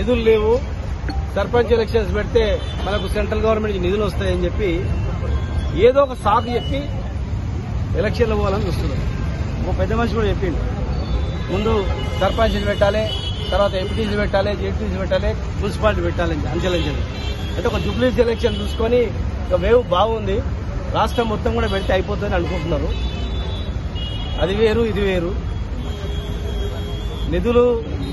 నిధులు లేవు, సర్పంచ్ ఎలక్షన్స్ పెడితే మనకు సెంట్రల్ గవర్నమెంట్ నిధులు వస్తాయని చెప్పి ఏదో ఒక సాకు చెప్పి ఎలక్షన్లు పోవాలని చూస్తున్నారు. ఒక పెద్ద మనిషి కూడా చెప్పిండు, ముందు సర్పంచ్లు పెట్టాలి, తర్వాత ఎంపీటీసీ పెట్టాలి, జెడ్పీసీ పెట్టాలి, మున్సిపాలిటీ పెట్టాలి అంచెలంచెలు. అంటే ఒక జూబ్లీస్ ఎలక్షన్ చూసుకొని ఒక వేవ్ బాగుంది, రాష్ట్రం మొత్తం కూడా పెడితే అయిపోతుందని అనుకుంటున్నారు. అది వేరు, ఇది వేరు. నిధులు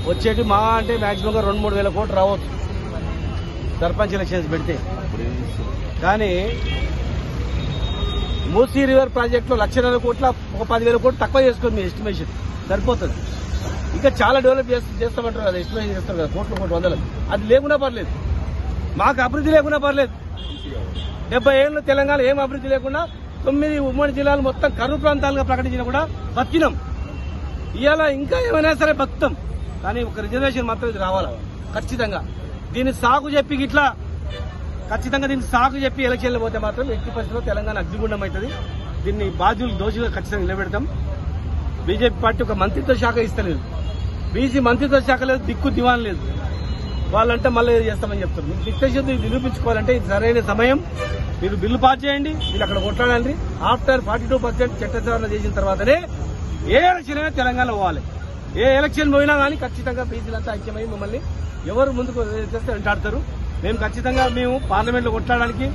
వచ్చేటి మా అంటే మాక్సిమంగా 2-3 వేల కోట్లు రావచ్చు సర్పంచ్ ఎలక్షన్స్ పెడితే. కానీ మూసీ రివర్ ప్రాజెక్టులో 1,00,000 కోట్ల ఒక 10,000 కోట్లు తక్కువ చేసుకోండి, మీ ఎస్టిమేషన్ సరిపోతుంది. ఇంకా చాలా డెవలప్ చేస్తామంటారు కదా, ఎస్టిమేషన్ చేస్తారు కదా, కోట్లు వందలు. అది లేకున్నా పర్లేదు, మాకు అభివృద్ధి లేకున్నా పర్లేదు. 70 ఏళ్ళు తెలంగాణ ఏం అభివృద్ధి లేకుండా 9 ఉమ్మడి జిల్లాలు మొత్తం కరువు ప్రాంతాలుగా ప్రకటించినా కూడా బతికినాం. ఇవాళ ఇంకా ఏమైనా సరే బతుకుతాం, కానీ ఒక రిజర్వేషన్ మాత్రం ఇది రావాలా ఖచ్చితంగా. దీన్ని సాగు చెప్పి ఇట్లా ఖచ్చితంగా దీన్ని సాగు చెప్పి ఎలక్షన్లు పోతే మాత్రం ఎట్టి పరిస్థితుల్లో తెలంగాణ అగ్నిగుండం అవుతుంది. దీన్ని బాధ్యులు దోషులుగా ఖచ్చితంగా నిలబెడతాం. బీజేపీ పార్టీ ఒక మంత్రిత్వ శాఖ ఇస్తలేదు, బీసీ మంత్రిత్వ శాఖ లేదు, దిక్కు దివాన్ లేదు. వాళ్ళంటే మళ్ళీ ఏది చేస్తామని చెప్తారు. మీకు దిక్తశుద్ధి నిరూపించుకోవాలంటే ఇది సరైన సమయం. మీరు బిల్లు పాస్ చేయండి, మీరు అక్కడ కొట్లాడండి. ఆఫ్టర్ 42% చట్ట సవరణ చేసిన తర్వాతనే ఏ ఎలక్షన్ అయినా తెలంగాణ పోవాలి. ఏ ఎలక్షన్ పోయినా కానీ ఖచ్చితంగా బీసీలంతా ఐక్యమై మమ్మల్ని ఎవరు ముందుకు చేస్తే వెంటాడతారు. మేము పార్లమెంట్లో కొట్లాడడానికి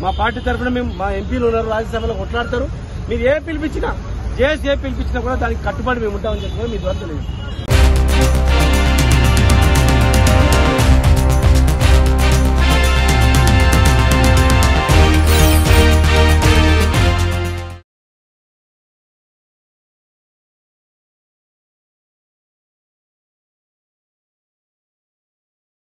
మా పార్టీ తరఫున మా ఎంపీలు ఉన్నారు, రాజ్యసభలో కొట్లాడతారు. మీరు ఏ పిలిపించినా కూడా దానికి కట్టుబడి మేము ఉంటామని చెప్పి మీ ద్వారా తెలియదు.